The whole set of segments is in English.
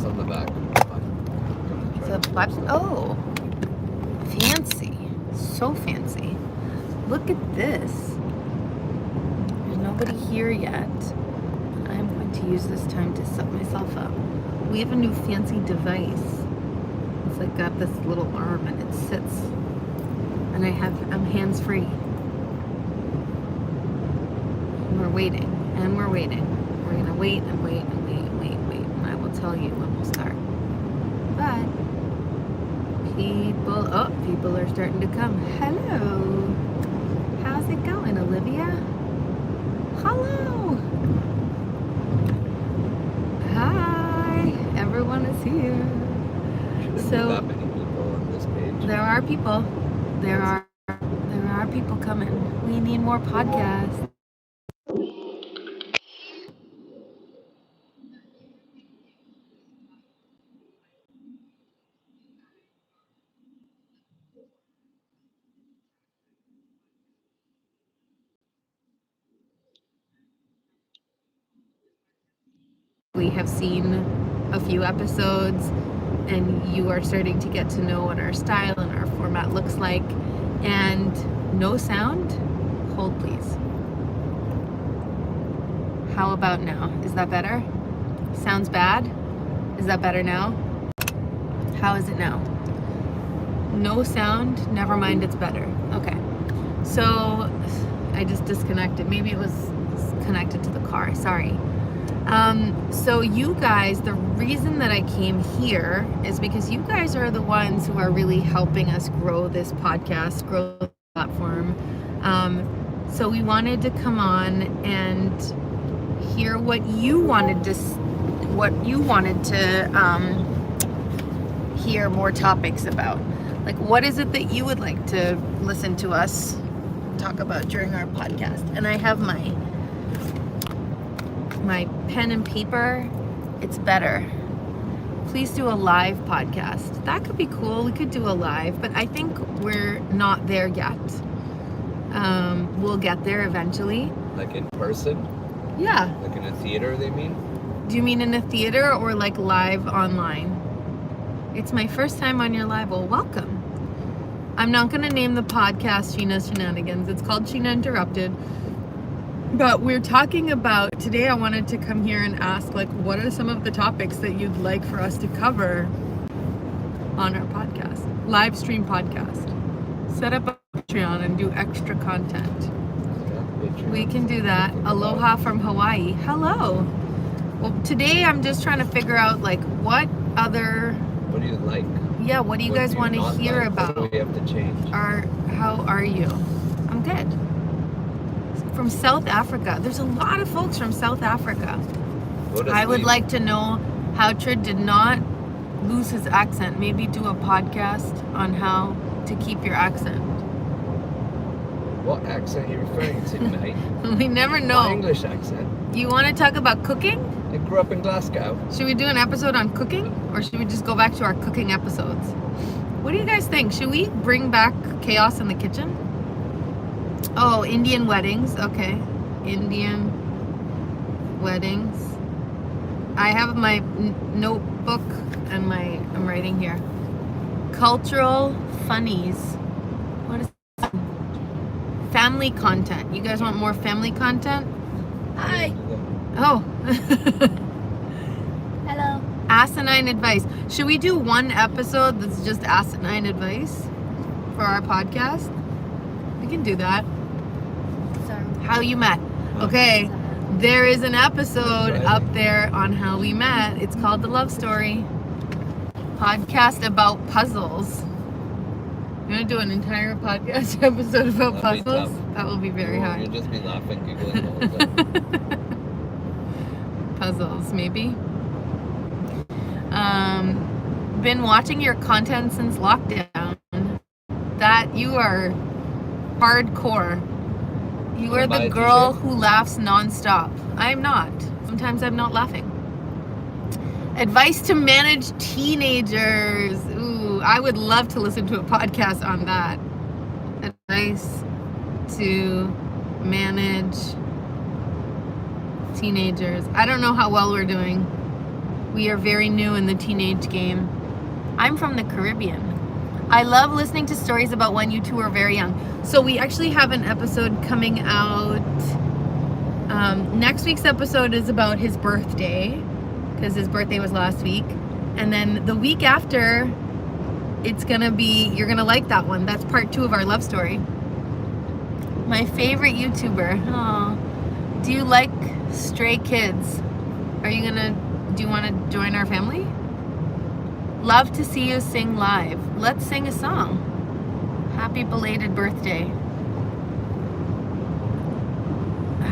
glass on the back. Oh, fancy. So fancy. Look at this. There's nobody here yet. I'm going to use this time to set myself up. We have a new fancy device. It's like got this little arm and it sits. And I'm hands-free. And we're waiting. And we're waiting. We're gonna wait and wait and wait and wait and wait. And I will tell you when we'll start. But people are starting to come. Hello. How's it going, Olivia? Hello. Hi. Everyone is here. So that many people on this page. There are people. There are people coming. We need more podcasts. We have seen a few episodes and you are starting to get to know what our style and our format looks like. And no sound? Hold please. How about now? Is that better? Sounds bad? Is that better now? How is it now? No sound? Never mind, it's better. Okay. So I just disconnected. Maybe it was connected to the car. Sorry. So you guys, the reason that I came here is because you guys are the ones who are really helping us grow this podcast, grow the platform. So we wanted to come on and hear what you wanted to hear more topics about. Like, what is it that you would like to listen to us talk about during our podcast? And I have my pen and paper. It's better. Please do a live podcast. That could be cool. We could do a live, but I think we're not there yet. We'll get there eventually. Like in person? Yeah. Like in a theater, they mean? Do you mean in a theater or like live online? It's my first time on your live. Well, welcome. I'm not going to name the podcast Sheena's Shenanigans. It's called Sheena Interrupted. But we're talking about, today I wanted to come here and ask, like, what are some of the topics that you'd like for us to cover on our podcast? Live stream podcast. Set up a Patreon and do extra content. We can do that. Aloha from Hawaii. Hello. Well, today I'm just trying to figure out, like, what do you like? Yeah, what do you guys want to hear about? What do we have to change? How are you? I'm good. From South Africa. There's a lot of folks from South Africa. I would like to know how Trid did not lose his accent. Maybe do a podcast on how to keep your accent. What accent are you referring to, mate? We never know. My English accent. You want to talk about cooking? I grew up in Glasgow. Should we do an episode on cooking? Or should we just go back to our cooking episodes? What do you guys think? Should we bring back chaos in the kitchen? Oh, Indian weddings. Okay. Indian weddings. I have my notebook and I'm writing here. Cultural funnies. What is that? Family content. You guys want more family content? Hi. Oh. Hello. Asinine advice. Should we do one episode that's just asinine advice for our podcast? We can do that. Sorry. How you met. Okay. There is an episode up there on how we met. It's called The Love Story. Podcast about puzzles. You want to do an entire podcast episode about puzzles? That will be very hard. You'll just be laughing, giggling the whole time. Puzzles, maybe. Been watching your content since lockdown. That you are hardcore. You are the girl who laughs nonstop. I'm not. Sometimes I'm not laughing. Advice to manage teenagers. Ooh, I would love to listen to a podcast on that. Advice to manage teenagers. I don't know how well we're doing. We are very new in the teenage game. I'm from the Caribbean. I love listening to stories about when you two were very young. So we actually have an episode coming out. Next week's episode is about his birthday, because his birthday was last week. And then the week after, it's gonna be, you're gonna like that one. That's part 2 of our love story. My favorite YouTuber. Aww. Do you like stray kids? Do you want to join our family? Love to see you sing live. Let's sing a song. Happy belated birthday.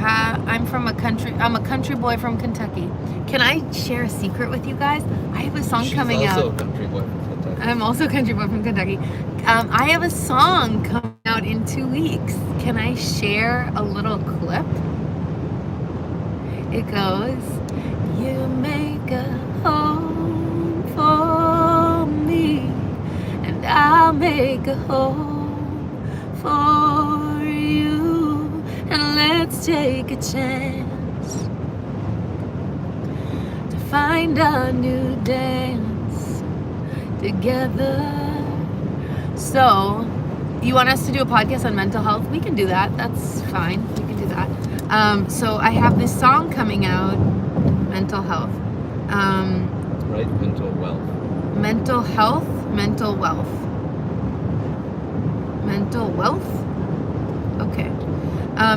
I'm a country boy from Kentucky. Can I share a secret with you guys? I have a song coming out. She's also a country boy from Kentucky. I'm also a country boy from Kentucky. I have a song coming out in 2 weeks. Can I share a little clip? It goes, you make a home for me, and I'll make a home for you, and let's take a chance to find a new dance together. So, you want us to do a podcast on mental health? We can do that. That's fine. We can do that. So I have this song coming out, mental health. Right? Mental wealth. Mental health, mental wealth. Mental wealth? Okay.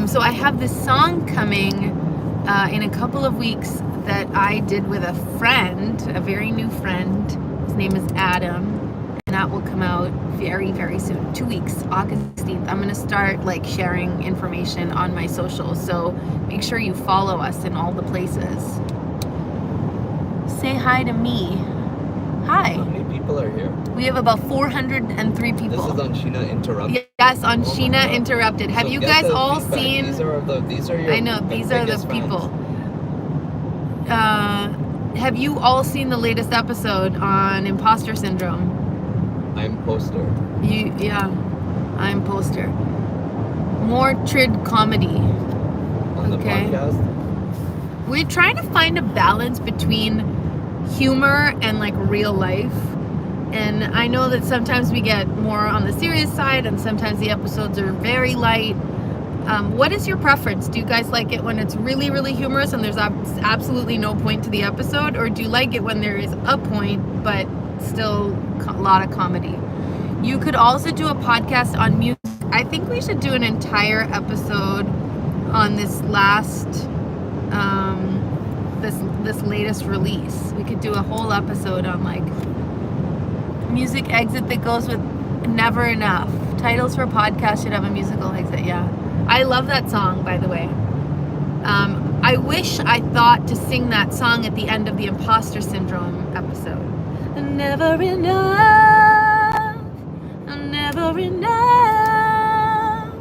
So I have this song coming in a couple of weeks that I did with a friend, a very new friend. His name is Adam. And that will come out very, very soon. 2 weeks, August 16th. I'm going to start sharing information on my socials. So make sure you follow us in all the places. Say hi to me. Hi. How many people are here? We have about 403 people. This is on Sheena Interrupted? Yes, on Sheena Interrupted. Have you guys all feedback. seen... These are your I know, these are the biggest people. fans. Have you all seen the latest episode on imposter syndrome? I'm poster. I'm poster. More trid comedy. On the podcast? We're trying to find a balance between humor and real life. And I know that sometimes we get more on the serious side and sometimes the episodes are very light. What is your preference? Do you guys like it when it's really, really humorous and there's absolutely no point to the episode? Or do you like it when there is a point but still a lot of comedy? You could also do a podcast on music. I think we should do an entire episode on this last this latest release. We could do a whole episode on music exit that goes with Never Enough. Titles for podcasts should have a musical exit. Yeah, I love that song, by the way. I wish I thought to sing that song at the end of the imposter syndrome episode. Never enough, never enough,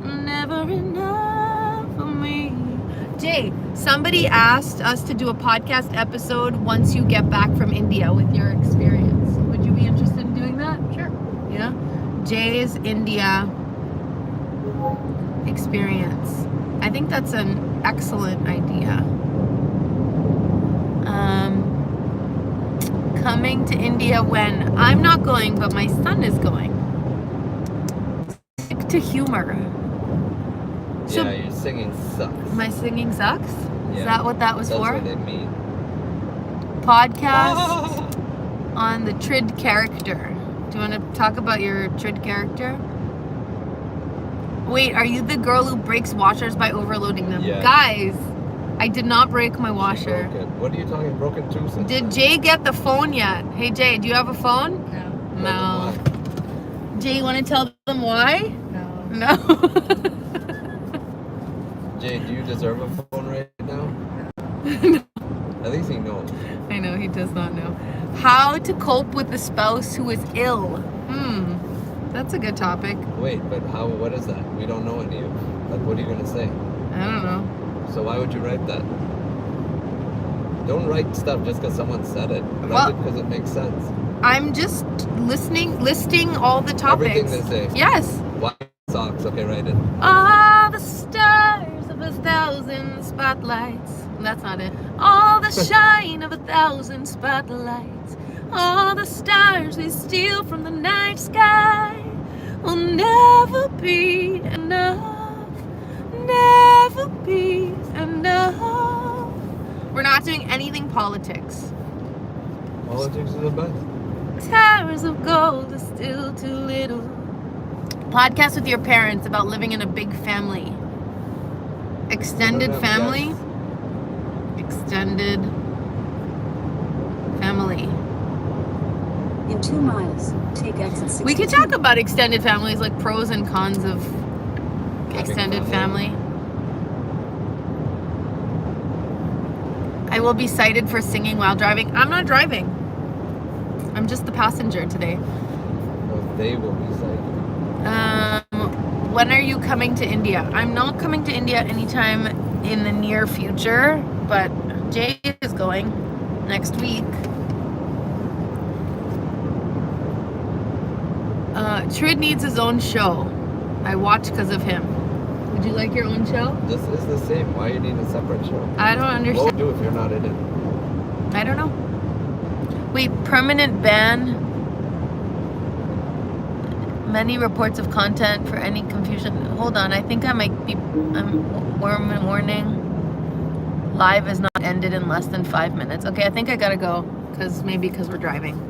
never enough for me. Jay, somebody asked us to do a podcast episode once you get back from India with your experience. Would you be interested in doing that? Sure. Yeah? Jay's India experience. I think that's an excellent idea. Coming to India when? I'm not going, but my son is going. Stick to humor. So yeah, your singing sucks. My singing sucks? Yeah, Is that what that was that's for? That's what they mean. Podcast on the trid character. Do you want to talk about your trid character? Wait, are you the girl who breaks washers by overloading them? Yeah. Guys, I did not break my washer. What are you talking? Broken too? Did Jay get the phone yet? Hey Jay, do you have a phone? No. Jay, you want to tell them why? No. Jay, do you deserve a phone right now? No. At least he knows. I know, he does not know. How to cope with a spouse who is ill. That's a good topic. Wait, but what is that? We don't know any of it. What are you going to say? I don't know. So why would you write that? Don't write stuff just because someone said it. Write it because it makes sense. I'm just listing all the topics. Everything they say. Yes. White socks. Okay, write it. Ah, the stars of 1,000 spotlights. That's not it. All the shine of 1,000 spotlights, all the stars we steal from the night sky will never be enough, never be enough. We're not doing anything politics. Politics is the best. Towers of gold are still too little. Podcast with your parents about living in a big family. Extended family. Yes. Extended family. In 2 miles, take exit 62. We could talk about extended families, like pros and cons of extended family. family. I will be cited for singing while driving. I'm not driving. I'm just the passenger today. Well, they will be saying. When are you coming to India? I'm not coming to India anytime in the near future, but Jay is going next week. Trid needs his own show. I watch because of him. Would you like your own show? This is the same. Why you need a separate show? I don't What understand. would you do if you're not in it? I don't know. Wait, permanent ban. Many reports of content for any confusion. Hold on, I think I might be. Warning. Live is not ended in less than 5 minutes. Okay, I think I gotta go because we're driving.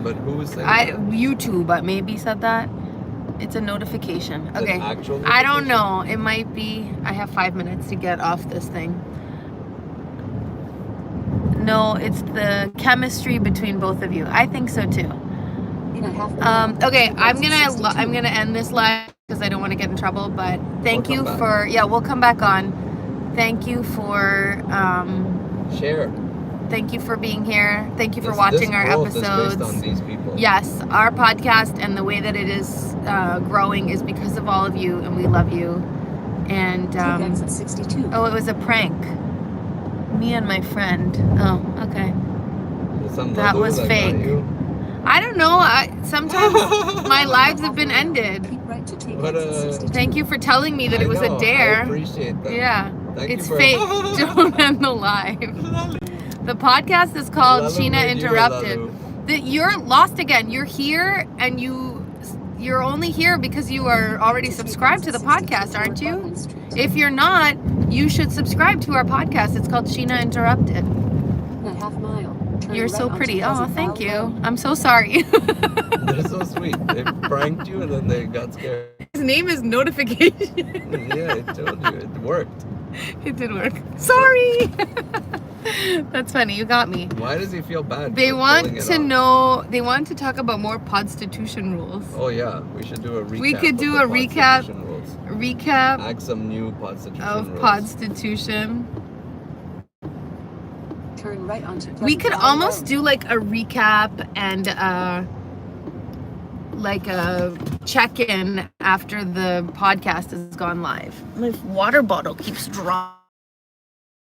But who is saying that? YouTube, but maybe said that. It's a notification. Is it Okay. actual I don't notification? know. It might be. I have 5 minutes to get off this thing. No, it's the chemistry between both of you. I think so too. In a half mile, Okay, take I'm exit gonna 62. end this live because I don't want to get in trouble. But thank We'll you come for we'll come back on. Thank you for Share. thank you for being here. Thank you for This watching our growth is episodes. based on these people. Yes, our podcast and the way that it is growing is because of all of you, and we love you. And Take exit 62. oh, it was a prank. Me and my friend. Oh, okay. There's some That Lulu was got fake. you. I don't know. Sometimes my lives have been ended. Keep right to take What exit a- 62. Thank you for telling me that it was I know, a dare. I appreciate that. Yeah, Thank it's you for fake. Don't end the live. The podcast is called Lalu Sheena made you a Interrupted. Lalu. You're lost again. You're here, and you're only here because you are already subscribed to the podcast, aren't you? If you're not, you should subscribe to our podcast. It's called Sheena Interrupted. In a half mile, turn You're right so onto pretty. Oh, Pleasant thank Valley you. Road. I'm so sorry. They're so sweet. They pranked you and then they got scared. His name is Notification. Yeah, I told you. It worked. It did work. Sorry. That's funny. You got me. Why does he feel bad? They for want pulling it to off? know. They want to talk about more podstitution rules. Oh yeah, we should do a recap. We could of do the a recap. Podstitution rules. Recap Add some new podstitution of rules. podstitution. Turn right onto Pleasant We could Valley almost Road. do like a recap and like a check-in after the podcast has gone live. My water bottle keeps dropping.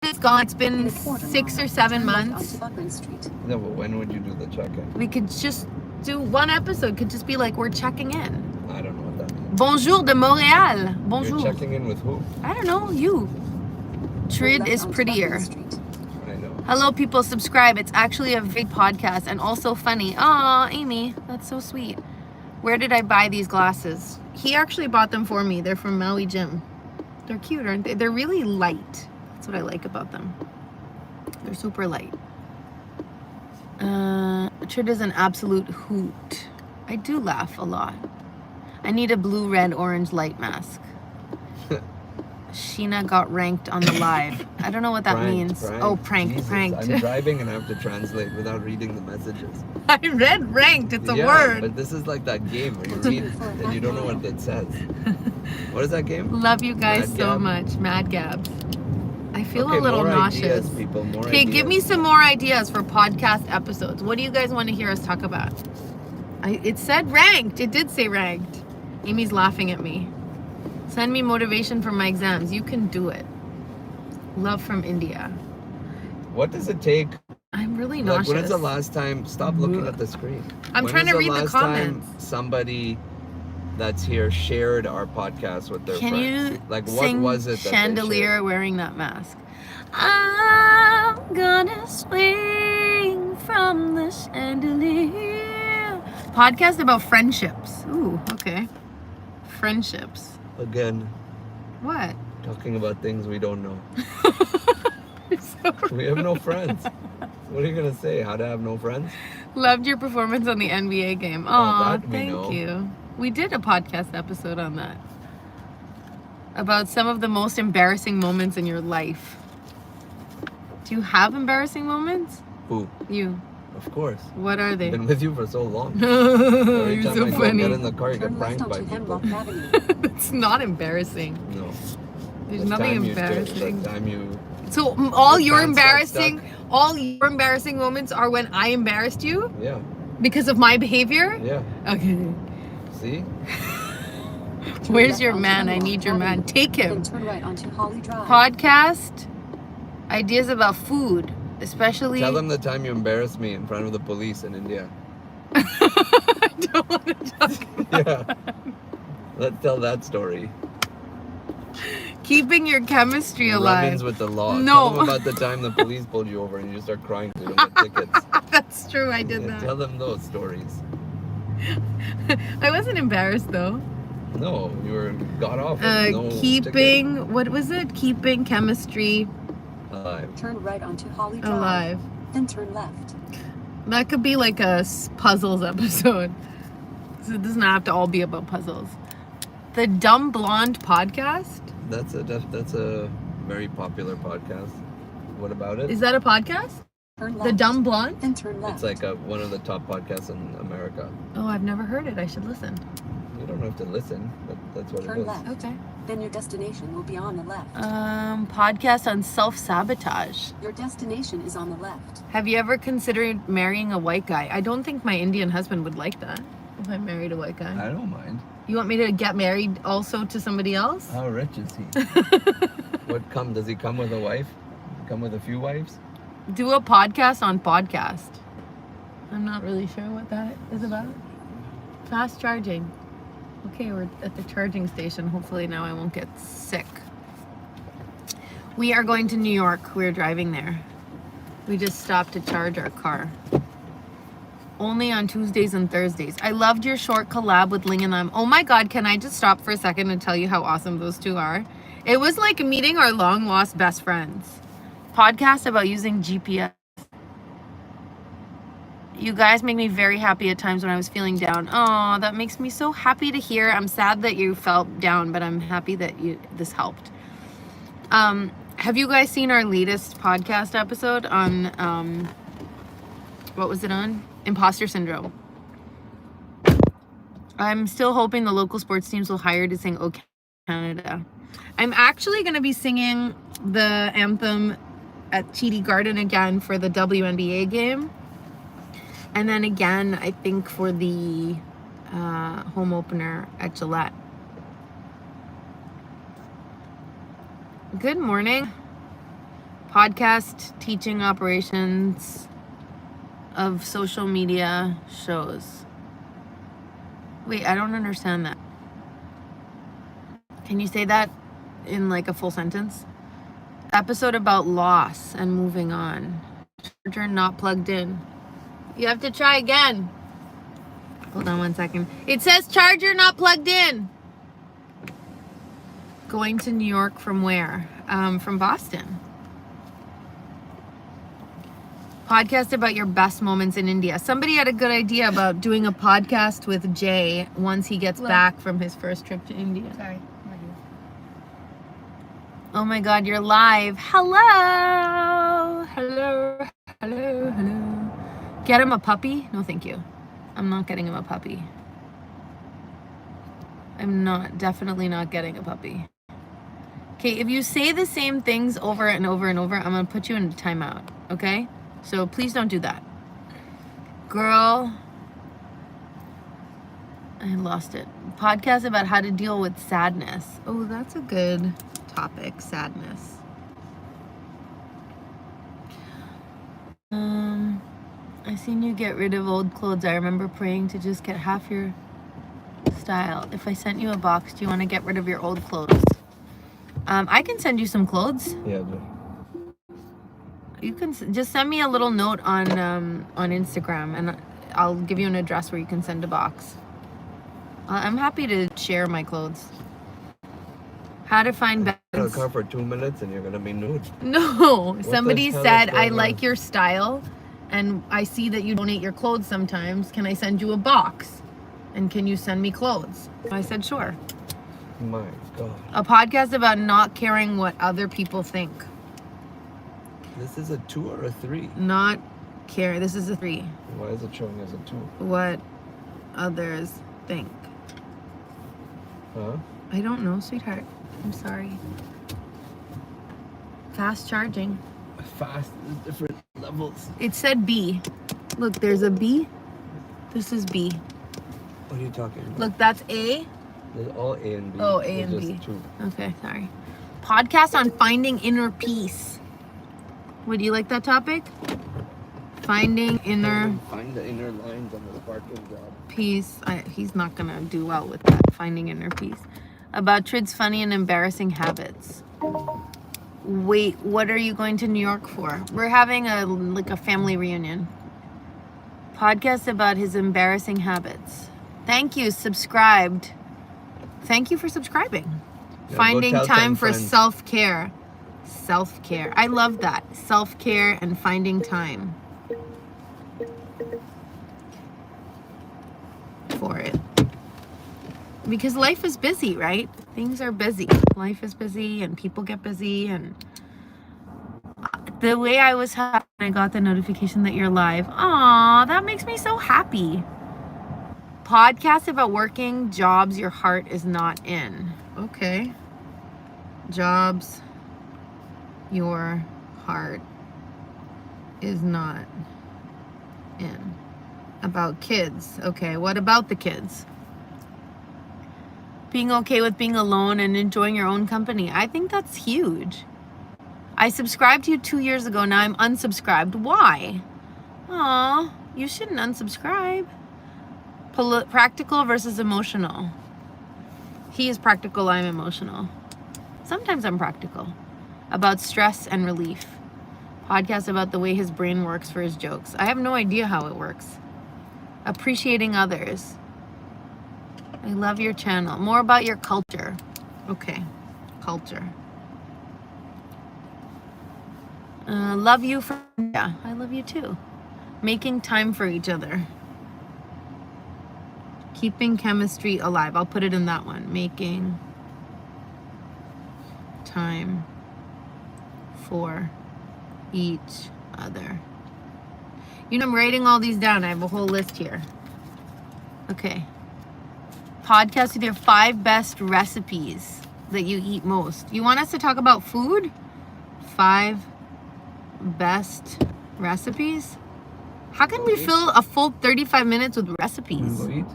It's gone. It's In been a quarter 6 mile, or 7 turn right months. onto Buckland Street. No, but when would you do the check-in? We could just do one episode. Could just be like we're checking in. I don't know what that means. Bonjour de Montréal. Bonjour. You're checking in with who? I don't know. You. Turn Trid right is onto prettier. Buckland Street. I know. Hello, people. Subscribe. It's actually a big podcast and also funny. Aw, Amy. That's so sweet. Where did I buy these glasses? He actually bought them for me. They're from Maui Gym. They're cute, aren't they? They're really light. That's what I like about them. They're super light. Trid is an absolute hoot. I do laugh a lot. I need a blue, red, orange light mask. Sheena got ranked on the live. I don't know what that means. Oh, pranked, Jesus, pranked. I'm driving and I have to translate without reading the messages. I read ranked. It's a Yeah, word. but this is like that game where you read and you don't know what it says. What is that game? Love you guys Mad so Gab? much. Mad Gabs. I feel Okay, a little more nauseous. Ideas, people, more Okay, give me ideas. some more ideas for podcast episodes. What do you guys want to hear us talk about? It said ranked. It did say ranked. Amy's laughing at me. Send me motivation for my exams. You can do it. Love from India. What does it take? I'm really Like, nauseous. when is the last time? Stop looking at the screen. I'm When trying is to read the last time comments. somebody that's here shared our podcast with their Can friends? you Like, what sing was it that they Chandelier shared? wearing that mask? I'm gonna swing from the chandelier. Podcast about friendships. Ooh, okay. Friendships. Again, What? talking about things we don't know. So We have no friends. What are you gonna say? How to have no friends? loved your performance on the NBA game. Oh, Aw, that we thank know. you. We did a podcast episode on that. About some of the most embarrassing moments in your life. Do you have embarrassing moments? Who? You. Of course. What are they? I've been with you for so long. Every You're time so I go funny. get in the car, you Turn get left pranked by onto people. Hemlock Avenue. It's not embarrassing. No. There's The nothing time embarrassing. The time you... So all Your your pants got embarrassing moments are when I embarrassed you Yeah. because of my behavior? Yeah. Okay. See? Where's your man? I need your man. Take Then him. turn right onto Holly Drive. Podcast ideas about food, especially. Tell them the time you embarrassed me in front of the police in India. I don't want to talk. Yeah. Let's tell that story. Keeping your chemistry alive. Run-ins with the law. No. Tell them about the time the police pulled you over and you just start crying because you don't get tickets. That's true. I did Yeah, that. tell them those stories. I wasn't embarrassed though. No, you were got off. with no Keeping what was it? Keeping chemistry ticket. Alive. Turn right onto Holly Drive. alive. Then turn left. That could be like a puzzles episode. So it doesn't have to all be about puzzles. The Dumb Blonde podcast. That's a very popular podcast. What about it? Is that a podcast? Turn left. The Dumb Blonde? Then turn left. It's like one of the top podcasts in America. Oh, I've never heard it. I should listen. You don't have to listen, but that's what it Turn is. left. Okay. Then your destination will be on the left. Podcast on self-sabotage. Your destination is on the left. Have you ever considered marrying a white guy? I don't think my Indian husband would like that if I married a white guy. I don't mind. You want me to get married also to somebody else? How rich is he? Does he come with a wife? Come with a few wives? Do a podcast on podcast. I'm not really sure what that is about. Fast charging. Okay, we're at the charging station. Hopefully now I won't get sick. We are going to New York. We're driving there. We just stopped to charge our car. Only on Tuesdays and Thursdays. I loved your short collab with Ling and them. Oh my God, can I just stop for a second and tell you how awesome those two are? It was like meeting our long lost best friends. Podcast about using GPS. You guys make me very happy at times when I was feeling down. Oh, that makes me so happy to hear. I'm sad that you felt down, but I'm happy that this helped. Have you guys seen our latest podcast episode on, what was it on? Imposter syndrome. I'm still hoping the local sports teams will hire to sing "O Canada." I'm actually going to be singing the anthem at TD Garden again for the WNBA game. And then again, I think for the home opener at Gillette. Good morning. Podcast teaching operations of social media shows. Wait, I don't understand that. Can you say that in like a full sentence? Episode about loss and moving on. Charger not plugged in. You have to try again. Hold on 1 second. It says charger not plugged in. Going to New York from where? From Boston. Podcast about your best moments in India. Somebody had a good idea about doing a podcast with Jay once he gets back from his first trip to India. Sorry. Oh my God, you're live. Hello. Hello. Hello. Hello. Get him a puppy? No, thank you. I'm not getting him a puppy. I'm definitely not getting a puppy. Okay, if you say the same things over and over and over, I'm going to put you in a timeout, okay? So please don't do that. Girl, I lost it. Podcast about how to deal with sadness. Oh, that's a good topic, sadness. I seen you get rid of old clothes. I remember praying to just get half your style. If I sent you a box, do you want to get rid of your old clothes? I can send you some clothes. Yeah, but You can just send me a little note on Instagram, and I'll give you an address where you can send a box. I'm happy to share my clothes. How to find I'll balance. come for 2 minutes and you're gonna be nude. No, somebody the hell said, is I going like on?" your style, and I see that you donate your clothes sometimes. Can I send you a box? And can you send me clothes? I said, sure. My God. A podcast about not caring what other people think. This is a 2 or a 3? Not care. This is a 3. Why is it showing as a 2? What others think. Huh? I don't know, sweetheart. I'm sorry. Fast charging. Fast, there's different levels. It said B. Look, there's a B. This is B. What are you talking about? Look, that's A. There's all A and B. Oh, A There's and just B. 2. Okay, sorry. Podcast on finding inner peace. Would you like that topic? Finding inner Find the inner lines on the sparkling job. peace. He's not gonna do well with that. Finding inner peace. About Trid's funny and embarrassing habits. Wait, what are you going to New York for? We're having a family reunion. Podcast about his embarrassing habits. Thank you, subscribed. Thank you for subscribing. Yeah, Finding go tell time 10 for friends. self-care. Self-care. I love that. Self-care and finding time for it. Because life is busy, right? Things are busy. Life is busy and people get busy, and the way I was happy when I got the notification that you're live. Aw, that makes me so happy. Podcast about working jobs your heart is not in. Okay. Jobs your heart is not in. About kids. Okay, what about the kids? Being okay with being alone and enjoying your own company. I think that's huge. I subscribed to you 2 years ago. Now I'm unsubscribed. Why? Aw, you shouldn't unsubscribe. Practical versus emotional. He is practical, I'm emotional. Sometimes I'm practical. About stress and relief. Podcast about the way his brain works for his jokes. I have no idea how it works. Appreciating others. I love your channel. More about your culture. Okay, culture. Love you for... Yeah, I love you too. Making time for each other. Keeping chemistry alive. I'll put it in that one. Making time for each other. You know, I'm writing all these down. I have a whole list here. Okay. Podcast with your 5 best recipes that you eat most. You want us to talk about food? 5 best recipes? How can we fill a full 35 minutes with recipes? Go eat?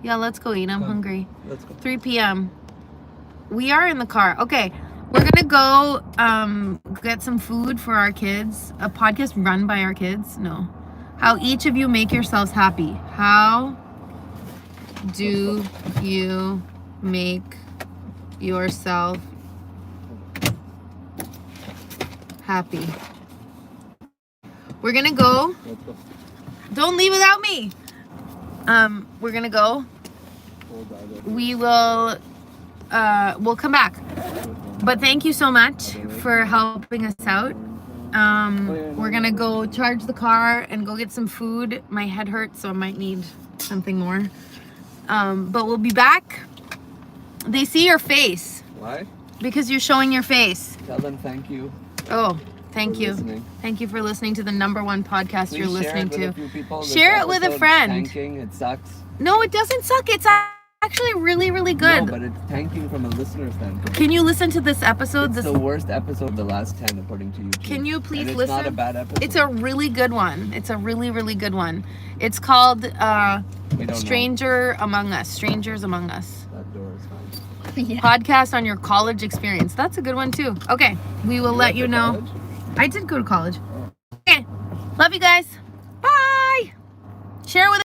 Yeah, let's go eat. I'm Come. hungry. Let's go. 3 p.m. We are in the car. Okay. We're gonna go get some food for our kids. A podcast run by our kids? No. How each of you make yourselves happy. How do you make yourself happy? We're gonna go. Let's go. Don't leave without me. We're gonna go. We will we'll come back. But thank you so much for helping us out. We're gonna go charge the car and go get some food. My head hurts, so I might need something more. But we'll be back. They see your face Why? because you're showing your face. Tell them thank you. Oh, thank for you. listening. Thank you for listening to the #1 podcast Please you're listening share it with a to. few people. This Share it with a episode, friend. Thanking, it sucks. No, it doesn't suck. It's actually really, really good. No, but it's thanking from a listener standpoint. Can you listen to this episode? It's the worst episode of the last 10 according to YouTube. Can you please and it's listen? not a bad episode. It's a really good one. It's a really, really good one. It's called We don't Strangers Among Us. know. That door is fine. Podcast on your college experience. That's a good one too. Okay, we will let went you to know. college? I did go to college. Okay, love you guys. Bye. Share with